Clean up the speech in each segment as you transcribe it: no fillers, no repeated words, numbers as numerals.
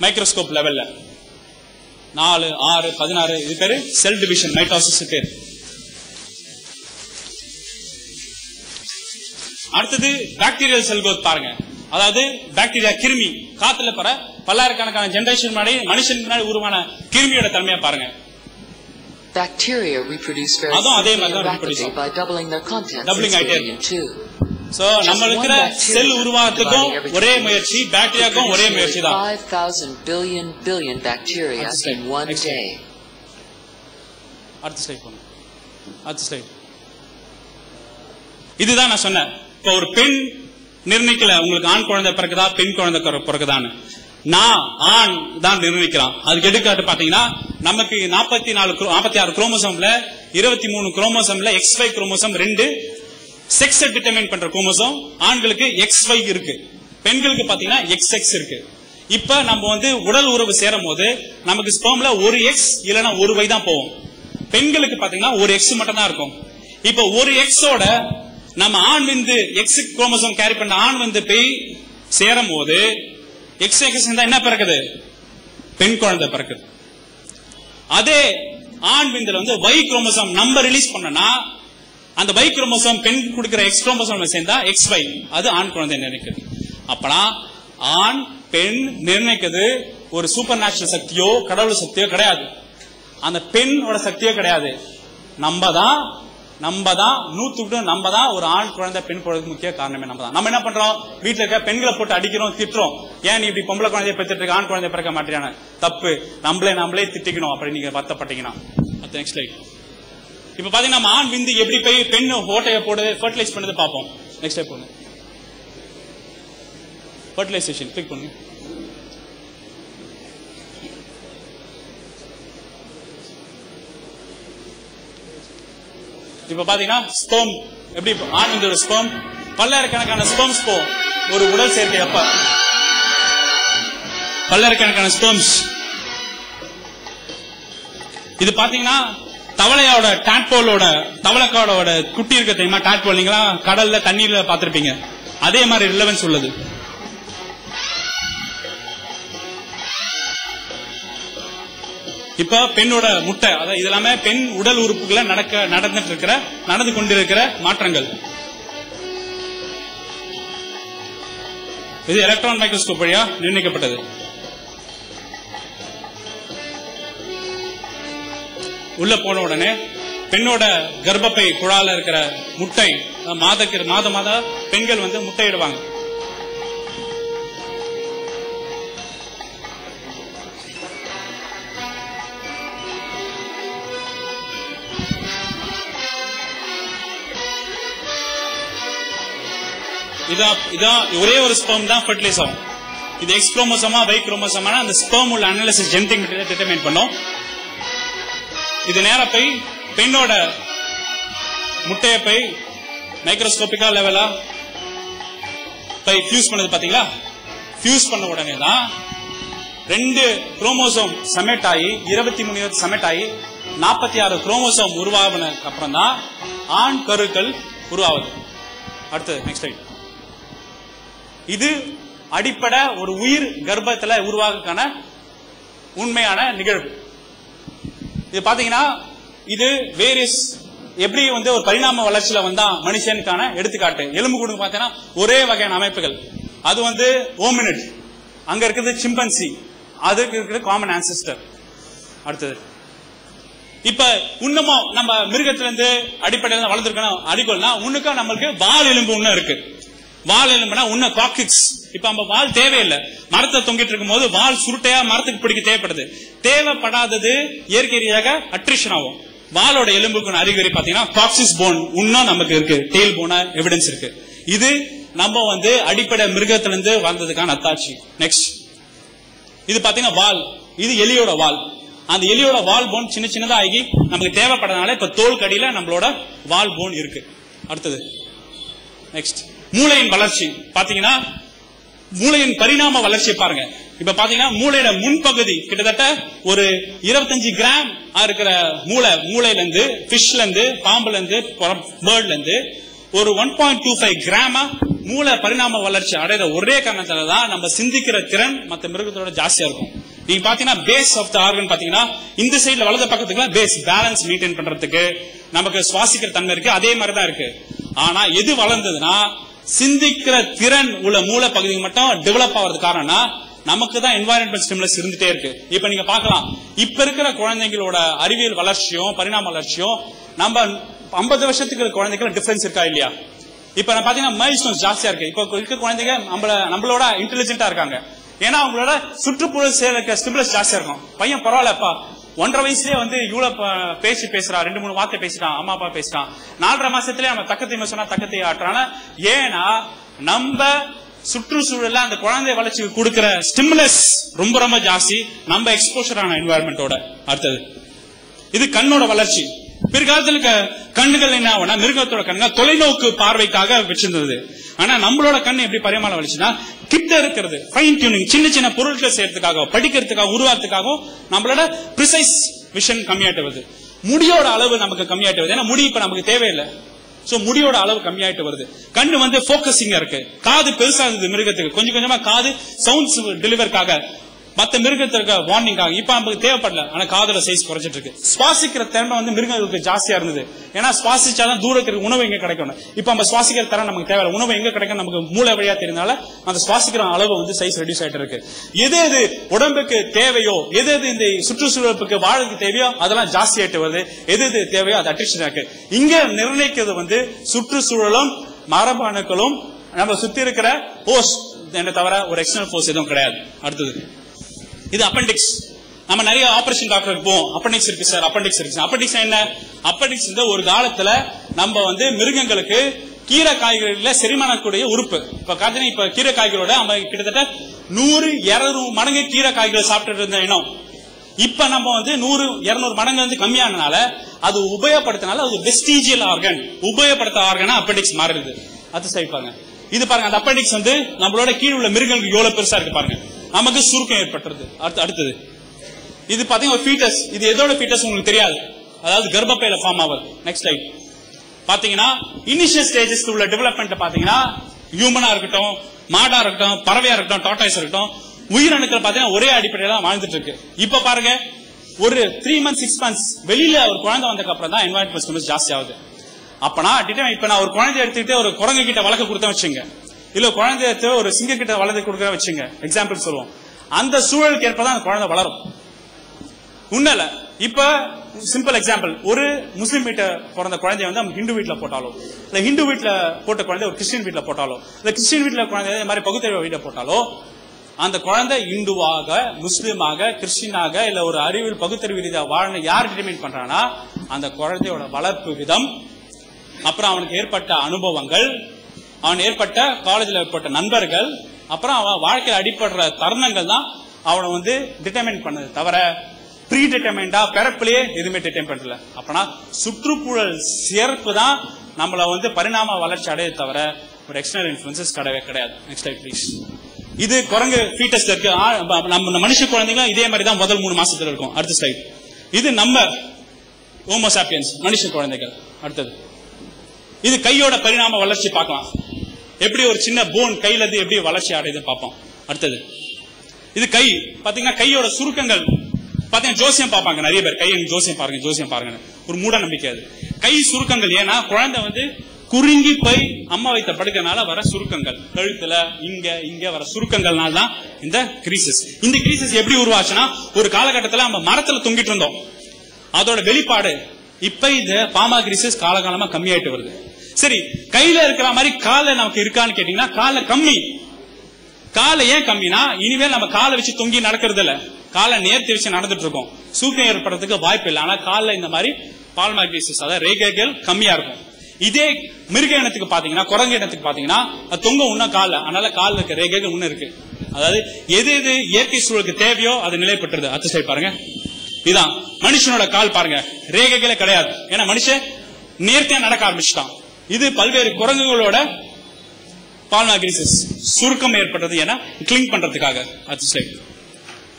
Microscope லெவல்ல 4, 6, 16 இது பேரு செல் டிவிஷன் மைட்டோசிஸ் பேரு. அடுத்தது பாக்டீரியல் செல் growth பாருங்க. அதாவது பாக்டீரியா கிருமி காத்துல பர பல்லாயிரக்கணக்கான ஜெனரேஷன் முன்னாடி மனுஷனுக்கு முன்னாடி உருவான கிருமியோட தன்மையா பாருங்க. Bacteria reproduce very rapidly by doubling their contents. So நம்மளுக்கு செல் உருவாக்குறதுக்கும் ஒரே முயற்சி, பாக்டீரியாக்கும் ஒரே முயற்சி தான். 5000 billion bacteria in one day. அடுத்த ஸ்லைட் போங்க. அடுத்த ஸ்லைட். இதுதான் நான் சொன்னேன். இப்போ ஒரு பெண் நிர்ணயிக்கல உங்களுக்கு ஆண் குழந்தை பிறகுதா பெண் குழந்தை பிறகுதான்னு. நான் ஆண் தான் நிர்ணயிக்கிறான். அதுக்கு எடுக்காட்டு பாத்தீங்கன்னா நமக்கு 46 குரோமோசோம்ல 23 குரோமோசோம்ல XY குரோமோசோம் 2 செக்ஸ் டிட்டர்மைன் பண்ற குரோமோசோம். ஆண்களுக்கு XY இருக்கு, பெண்களுக்கு பாத்தீங்கன்னா XX இருக்கு. இப்ப நம்ம உடல் உறவு சேரும் போது நமக்கு ஸ்பெர்ம்ல ஒரு X இல்லனா ஒரு Y தான் போகும். பெண்களுக்கு பாத்தீங்கன்னா ஒரு X மட்டும் தான் இருக்கும். இப்ப ஒரு X ஓட நம்ம ஆண் விந்து X குரோமோசோம் கேரி பண்ண ஆண் விந்து போய் சேரும் போது XX என்ன பிறக்குது? பெண் குழந்தை பிறக்குது. அதே ஆண் விந்துல Y குரோமோசோம் நம்பர் ரிலீஸ் பண்ணனா அந்த Y குரோமோசோம் பெண் கொடுக்கிற X குரோமோசோம் சேர்ந்தா XY, அது ஆண் குழந்தை நிர்ணயிக்குது. அப்பனா ஆண் பெண் நிர்ணயிக்கிறது ஒரு சூப்பர் நேச்சுரல் சக்தியோ கடவுள் சக்தியோ கிடையாது. அந்த பெண்ணோட சக்தியோ கிடையாது. நம்ம தான் 100க்கு நம்ம தான் ஒரு ஆண் குழந்தை பெண் குழந்தை முக்கிய காரணமே நம்ம தான். நம்ம என்ன பண்றோம்? வீட்டுல இருக்க பெண்களை போட்டு அடிக்கிறோம், திட்டுறோம். ஏன் நீ இப்படி பொம்பளை குழந்தைய பெற்றுட்டு இருக்க, ஆண் குழந்தை பிறக்க மாட்டேறான? தப்பு. நம்மளே திட்டிக்கணும் அப்படி நீங்க வருத்தப்பட்டீங்கன்னா. Next slide. இப்ப பாத்தீங்கன்னா நம்ம ஆண் விந்து எப்படி போய் பெண் ஓட்டைய போடுது, ஃபர்டிலைஸ் பண்ணது பார்ப்போம். நெக்ஸ்ட் ஸ்டெப் போங்க. ஃபர்டிலைசேஷன் கிளிக் பண்ணுங்க. இப்ப பாத்தீங்கன்னா ஸ்பெர்ம் எப்படி ஆண் விந்தோட ஸ்பெர்ம் பல்லாயிரக்கணக்கான ஸ்பெர்ம்ஸ் போகும் ஒரு உடல் சேர்க்கை. அப்ப பல்லாயிரக்கணக்கான ஸ்பெர்ம்ஸ். இது பாத்தீங்கன்னா தவளையோட டாட்போலோட தவளைக்காடோட குட்டி இருக்க தெரியுமா? டாட்போல் நீங்களா கடல்ல தண்ணீர்ல பாத்திருப்பீங்க. அதே மாதிரி ரிலவன்ஸ் உள்ளது. இப்ப பெண்ணோட முட்டை, அதாவது இது எல்லாமே பெண் உடல் உறுப்புகளை நடந்து கொண்டிருக்கிற மாற்றங்கள். இது எலக்ட்ரான் மைக்ரோஸ்கோப் வழியா நிர்ணயிக்கப்பட்டது. உள்ள போன உடனே பெண்ணோட கர்ப்பப்பை குழால இருக்கிற முட்டை மாத பெண்கள் முட்டையிடுவாங்க. இதான் ஒரே ஒரு ஸ்பெர்ம் தான் ஃபர்டிலைஸ் ஆகும். இது X குரோமோசோமா Y குரோமோசோமா அந்த ஸ்பெர்ம் உள்ள அனாலிசிஸ் ஜெனடிக் மெட்டீரியல் டிட்டர்மைன் பண்ணும். இது நேரா போய் பெண்ணோட முட்டைய போய் மைக்ரோஸ்கோபிக்கா லெவலா போய் ஃபியூஸ் பண்ணது பாத்தீங்களா? ஃபியூஸ் பண்ண உடனே தான் 2 குரோமோசோம் சமேட் ஆகி 23 சமேட் ஆகி 46 குரோமோசோம் உருவாகின அப்புறம் தான் ஆண் கருக்கள் உருவாகுது. அடுத்தது நெக்ஸ்ட் ஸ்லைட். இது அடிப்படை ஒரு உயிர் கர்ப்பத்துல உருவாக்கான உண்மையான நிகழ்வு. இது பாத்தீங்கன்னா இது வேரியஸ் எப்படி ஒரு பரிணாம வளர்ச்சியில வந்தா மனுஷனுக்கான எடுத்துக்காட்டு. எலும்பு கூடு பாத்தீங்கன்னா ஒரே வகையான அமைப்புகள். அது ஓமினிட், அங்க இருக்கிறது சிம்பன்சி, அதுக்கு இருக்கிறது காமன் ஆன்செஸ்டர். அடுத்தது இப்ப இன்னமும் நம்ம மிருகத்துல இருந்து அடிப்படையில வளர்ந்துருக்கணும் அடிக்கோல்னா உன்னுக்கா நம்மளுக்கு வால் எலும்பு ஒண்ணு இருக்கு. வால் எலும்புனா உன்ன காக்சிக்ஸ். இப்ப நம்ம வால் தேவையில்லை. மரத்தை தொங்கிட்டு இருக்கும் போது வால் சுருட்டையா மரத்துக்கு பிடிக்க தேவைப்படுது. தேவைப்படாதது இயற்கை ரீதியாக அட்ரிஷன் ஆகும். வாலோட எலும்புக்கு அறிகுறி பாத்தீங்கன்னா காக்சிஸ் போன் இன்னும் நமக்கு இருக்கு, டெயில் போன எவிடன்ஸ் இருக்கு. இது நம்ம அடிப்படை மிருகத்துல இருந்து வந்ததுக்கான அத்தாட்சி. நெக்ஸ்ட் இது பாத்தீங்கன்னா வால். இது எலியோட வால். அந்த எலியோட வால் போன் சின்ன சின்னதா ஆகி நமக்கு தேவைப்படனால இப்ப தோல் கடியில நம்மளோட வால் போன் இருக்கு. அடுத்தது நெக்ஸ்ட் மூளையின் வளர்ச்சி பாத்தீங்கன்னா மூளையின் பரிணாம வளர்ச்சியை பாருங்க. இப்ப பாத்தீங்கன்னா மூளையோட முன்பகுதி கிட்டத்தட்ட ஒரு 25 கிராம் இருக்கிற மூளையில இருந்து, பிஷ்ல இருந்து, பாம்புல இருந்து, பேர்ட்ல இருந்து ஒரு 1.25 கிராம மூளை பரிணாம வளர்ச்சி அடைந்த ஒரே காரணத்தாலதான் நம்ம சிந்திக்கிற திறன் மற்ற மிருகத்தோட ஜாஸ்தியா இருக்கும். நீங்க பாத்தீங்கன்னா பேஸ் ஆஃப் த ஆர்கன் பாத்தீங்கன்னா இந்த சைடுல வலது பக்கத்துக்கு பேஸ் பேலன்ஸ் மெயின்டைன் பண்றதுக்கு நமக்கு சுவாசிக்கிற தன்மை இருக்கு, அதே மாதிரிதான் இருக்கு. ஆனா எது வளர்ந்ததுன்னா சிந்திக்கிற திறன் உள்ள மூளை பகுதி மட்டும் டெவலப் ஆகிறது. காரணம்னா நமக்கு தான் என்வாயரன்மெண்ட் ஸ்டிமுலஸ் இருந்துட்டே இருக்கு. இப்ப நீங்க பாக்கலாம், இப்ப இருக்கிற குழந்தைங்களோட அறிவியல் வளர்ச்சியும் பரிணாம வளர்ச்சியும் நம்ம 50 வருஷத்துக்கு குழந்தைகள் டிஃபரன்ஸ் இருக்கா இல்லையா? இப்ப நான் பாத்தீங்கன்னா மைல்ஸ்டோன்ஸ் ஜாஸ்தியா இருக்கு. இப்ப இருக்க குழந்தைங்க நம்மளோட இன்டெலிஜென்டா இருக்காங்க. ஏன்னா அவங்களோட சுற்றுப்புற ஸ்டிமுலஸ் ஜாஸ்தியா இருக்கும். பையன் பரவாயில்லப்பா 1.5 வயசுலயே இவ்வளவு பேசுறான், 2-3 வார்த்தை பேசிட்டான், அம்மா அப்பா பேசிட்டான். 4.5 மாசத்துலயே நம்ம தக்கத்தை சொன்னா தக்கத்தை ஆட்டுறான. ஏன்னா நம்ம சுற்றுச்சூழல அந்த குழந்தை வளர்ச்சிக்கு கொடுக்கிற ஸ்டிமுலஸ் ரொம்ப ரொம்ப ஜாஸ்தி நம்ம எக்ஸ்போஷர் ஆன என்வாயர்மெண்டோட. அடுத்தது இது கண்ணோட வளர்ச்சி. பிற்காலத்துல கண்ணுகள் என்ன ஆகும்னா மிருகத்தோட கண்ணுகள் தொலைநோக்கு பார்வைக்காக வச்சிருந்தது. ஆனா நம்மளோட கண்ணு எப்படி பரிமாணம் வளர்ச்சினா கிட்ட இருக்கிறது ஃபைன் டியூனிங், சின்ன சின்ன பொருட்களை செய்யறதுக்காக படிக்கிறதுக்காக உருவாக்குறதுக்காக நம்மளோட பிரிசைஸ் விஷன் கம்மியாயிட்டு வருது. முடியோட அளவு நமக்கு கம்மியாயிட்டு வருது. ஏன்னா முடி இப்ப நமக்கு தேவையில்லை. சோ முடியோட அளவு கம்மியாயிட்டு வருது. கண்ணு போக்கசிங்கா இருக்கு. காது பெருசா இருந்தது மிருகத்துக்கு, கொஞ்சம் கொஞ்சமா காது சவுண்ட்ஸ் டெலிவர்க்காக மத்த மிருகத்திற்கு வார்னிங்காக இப்ப நமக்கு தேவைப்படல. ஆனா காதோட சைஸ் குறைஞ்சிட்டு இருக்கு. சுவாசிக்கிற திறமை மிருகங்களுக்கு ஜாஸ்தியா இருந்தது. ஏன்னா சுவாசிச்சாதான் தூரத்துக்கு உணவு எங்க கிடைக்கும். இப்ப நம்ம சுவாசிக்கிற திறன் நமக்கு தேவை, உணவு எங்க கிடைக்கும் நமக்கு மூளை வழியா தெரியுதுனால அந்த சுவாசிக்கிற அளவு சைஸ் ரெடியூஸ் ஆயிட்டு இருக்கு. எது எது உடம்புக்கு தேவையோ, எது எது இந்த சுற்றுச்சூழலுக்கு வாழ்க்கை தேவையோ அதெல்லாம் ஜாஸ்தி ஆயிட்டு வருது. எது எது தேவையோ அது அட்ரிஷன் இருக்கு. இங்க நிர்ணயிக்கிறது சுற்றுச்சூழலும் மரபணுக்களும் நம்ம சுத்தி இருக்கிற போர்ஸ் என்ன தவிர ஒரு எக்ஸ்டர்னல் போர்ஸ் எதுவும் கிடையாது. அடுத்தது இது அப்பெண்டிக்ஸ். நம்ம நிறைய ஆபரேஷன் டாக்டருக்கு போவோம், அப்பெண்டிக்ஸ் இருக்கு சார், அப்பெண்டிக்ஸ் இருக்கு. அப்பெண்டிக்ஸ் என்ன? அப்பெண்டிக்ஸ் ஒரு காலத்துல நம்ம மிருகங்களுக்கு கீரை காய்கறில செரிமானக்கூடிய உறுப்பு. இப்ப கீரை காய்கறியோட நம்ம கிட்டத்தட்ட 100-200 மடங்கு கீரை காய்கறி சாப்பிட்டு இருந்த இனம் இப்ப நம்ம 100-200 மடங்கு கம்மியானனால அது உபயோகப்படுத்தினால அது வெஸ்டிஜியல் ஆர்கன், உபயோகப்படுத்த ஆர்கனா அப்பெண்டிக்ஸ் மாறுது. அது சரி பாருங்க, இது பாருங்க அந்த அப்பெண்டிக்ஸ் நம்மளோட கீழ் உள்ள மிருகங்களுக்கு எவ்வளவு பெருசா இருக்கு பாருங்க. நமக்கு சுருக்கம் ஏற்பட்டுறது. அடுத்தது இது பாத்தீங்கன்னா ஒரு ஃபீட்டஸ். இது எதோட ஃபீட்டஸ் உங்களுக்கு தெரியாது, அதாவது கர்ப்பப்பையில ஃபார்ம் ஆகுது. நெக்ஸ்ட் ஸ்லைட் பாத்தீங்கன்னா இனிஷியல் ஸ்டேஜஸ் உள்ள டெவலப்மெண்ட் பாத்தீங்கன்னா ஹியூமனா இருக்கட்டும், மாடா இருக்கட்டும், பறவையா இருக்கட்டும், டாட்டாய்ஸ் இருக்கட்டும், உயிரணுக்கள் பாத்தீங்கன்னா ஒரே அடிப்படையில தான் வாழ்ந்துட்டு இருக்கு. இப்ப பாருங்க ஒரு 3 months 6 months வெளியில ஒரு குழந்தை வந்ததுக்கு அப்புறம் தான் என்வாயரன்மெண்ட் ஜாஸ்தி ஆகுது. அப்பனா இப்ப நான் ஒரு குழந்தை எடுத்துக்கிட்டு ஒரு குரங்கு கிட்ட வளர்க்க கொடுத்தேன் வச்சுங்க, இல்ல குழந்தை எடுத்து ஒரு சிங்க கிட்ட வளர்த்து கொடுக்க வச்சுங்க, எக்ஸாம்பிள் சொல்லுவோம். அந்த சூழலுக்கு ஏற்பதான் அந்த குழந்தை வளரும். உண்மையில இப்ப சிம்பிள் எக்ஸாம்பிள், ஒரு முஸ்லீம் வீட்டை பிறந்த குழந்தைய ஹிந்து வீட்டுல போட்டாலோ, இல்ல ஹிந்து வீட்டுல போட்ட குழந்தை ஒரு கிறிஸ்டின் வீட்டுல போட்டாலோ, இல்ல கிறிஸ்டின் வீட்டுல குழந்தை மாதிரி பகுத்தறிவு வீட்டை போட்டாலோ அந்த குழந்தை இந்துவாக, முஸ்லீமாக, கிறிஸ்டினாக இல்ல ஒரு அறிவியல் பகுத்தறிவு ரீதியாக வாழ யார் டிட்டர்மைன் பண்றானா அந்த குழந்தையோட வளர்ப்பு விதம், அப்புறம் அவனுக்கு ஏற்பட்ட அனுபவங்கள், அவன் ஏற்பட்ட காலேஜில் ஏற்பட்ட நண்பர்கள், அப்புறம் அவன் வாழ்க்கையில் அடிப்படுற தருணங்கள் தான் அவனை டிட்டர்மைன் பண்ணது தவிர ப்ரீ டிட்டர்மைண்டா பிறப்பிலேயே எதுவுமே டிட்டர்மைன் பண்ணல. அப்பனா சுற்றுச்சூழல் சேர்ப்பு தான் நம்மள பரிணாம வளர்ச்சி அடையது தவிர ஒரு எக்ஸ்டர்னல் இன்ஃபுளுன்சஸ் கிடையவே கிடையாது. Next slide please. இது குரங்கு ஃபீட்டஸ் இருக்கு. நம்ம மனுஷ குழந்தைங்க இதே மாதிரி தான் முதல் 3 மாசத்துல இருக்கும். அடுத்த ஸ்லைட் இது நம்ம ஹோமோசாப்பியன்ஸ் மனுஷ குழந்தைகள். அடுத்தது இது கையோட பரிணாம வளர்ச்சி பார்க்கலாம். எப்படி ஒரு சின்ன போன் கையில இருந்து எப்படி வளர்ச்சி அடையுதுன்னு பார்ப்போம். அடுத்தது இது கை பாத்தீங்கன்னா கையோட சுருக்கங்கள் பாத்தீங்கன்னா ஜோசியம் பார்ப்பாங்க நிறைய பேர். கை ஜோசியம் பாருங்க, ஜோசியம் பாருங்க, ஒரு மூட நம்பிக்கை அது. கை சுருக்கங்கள் ஏன்னா குழந்தை குறுங்கி போய் அம்மா வைத்த படுக்கிறனால வர சுருக்கங்கள், கழுத்துல இங்க வர சுருக்கங்கள்னால தான் இந்த கிரீசஸ். இந்த கிரீசஸ் எப்படி உருவாச்சுன்னா ஒரு காலகட்டத்தில் நம்ம மரத்துல தொங்கிட்டு இருந்தோம், அதோட வெளிப்பாடு இப்ப இந்த பாமா கிரீசஸ் காலகாலமா கம்மியாயிட்டு வருது. சரி, கையில இருக்கிற மாதிரி கால நமக்கு இருக்கான்னு கேட்டீங்கன்னா கால கம்மி. காலை ஏன் கம்மினா இனிமேல் நம்ம காலை வச்சு தொங்கி நடக்கிறது இல்ல, காலை நேர்த்தி வச்சு நடந்துட்டு இருக்கோம். சூக்கம் ஏற்படுறதுக்கு வாய்ப்பு இல்லை. ஆனா காலில் இந்த மாதிரி பால்மா கிரீசஸ் அதாவது ரேகைகள் கம்மியா இருக்கும். இதே மிருக இனத்துக்கு பாத்தீங்கன்னா, குரங்கு இனத்துக்கு பாத்தீங்கன்னா தொங்க இன்னும் கால, அதனால காலில் இருக்க ரேகைகள் இன்னும் இருக்கு. அதாவது எது எது இயற்கை சூழலுக்கு தேவையோ அது நிலைப்பட்டுறது. அடுத்த சைடு பாருங்க, இதான் மனுஷனோட கால் பாருங்க, ரேகைகளே கிடையாது. ஏன்னா மனுஷன் நேர்த்தியா நடக்க ஆரம்பிச்சுட்டான். இது பல்வேறு குரங்குகளோட பால்மா கிரீசஸ் சுருக்கம் ஏற்பட்டது ஏன்னா கிளிங் பண்றதுக்காக. அடுத்த ஸ்லைட்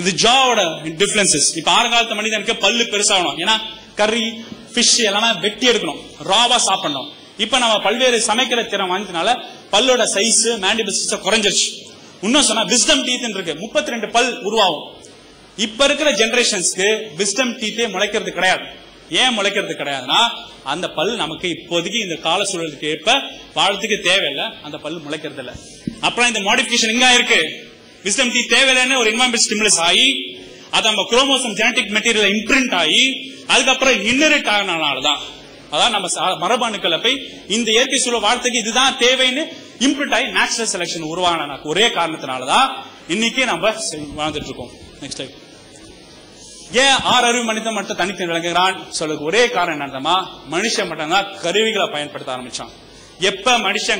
இது ஜாவோட டிஃபரன்சஸ். இப்ப ஆறுகாலத்து மனிதனுக்கு பல்லு பெருசாகணும், ஏன்னா கறி ஃபிஷ் எல்லாமே வெட்டி எடுக்கணும், ராவா சாப்பிடணும். இப்ப நம்ம பல்வேறு சமைக்கிற திறன் வாங்கினால பல்லோட சைஸ் மேண்டிபிள் சைஸ் குறைஞ்சிருச்சு. இன்னும் சொன்னா விஸ்டம் டீத் இருக்கு, 32 பல் உருவாகும். இப்ப இருக்கிற ஜெனரேஷன்ஸ்க்கு விஸ்டம் டீத்தே முளைக்கிறது கிடையாது. ஏன் முளைக்கிறது கிடையாதுன்னா அந்த பல் நமக்கு இப்போதைக்கு இந்த கால சூழலுக்கு ஏற்ப வாழ்த்துக்கு தேவையில்லை, அந்த பல் முளைக்கிறது இல்ல. அப்புறம் இந்த மாடிபிகேஷன் இங்க இருக்கு, விஸ்டம் டீத் தேவையில்லைன்னு ஒரு என்வாயன்மெண்ட் ஸ்டிமுலஸ் ஆகி அது நம்ம குரோமோசோம் ஜெனடிக் மெட்டீரியல் இம்ப்ரிண்ட் ஆகி அதுக்கப்புறம் இன்ஹெரிட் ஆனனாலதான், அதான் நம்ம மரபணுக்களை போய் இந்த இயற்கை சூழல் வாழ்த்துக்கு இதுதான் தேவைன்னு இம்ப்ரிண்ட் ஆகி நேச்சுரல் செலக்ஷன் உருவான ஒரே காரணத்தினாலதான் இன்னைக்கு நம்ம வாழ்ந்துட்டு இருக்கோம். நெக்ஸ்ட் டைம் ஏன் 6 அறிவு மனிதன் மட்டும் தனித்து விளங்குகிறான் சொல்லுக்கு ஒரே காரணம் என்னன்னா மனுஷன் மட்டும்தான் கருவிகளை பயன்படுத்த ஆரம்பிச்சான். எப்ப மனுஷன்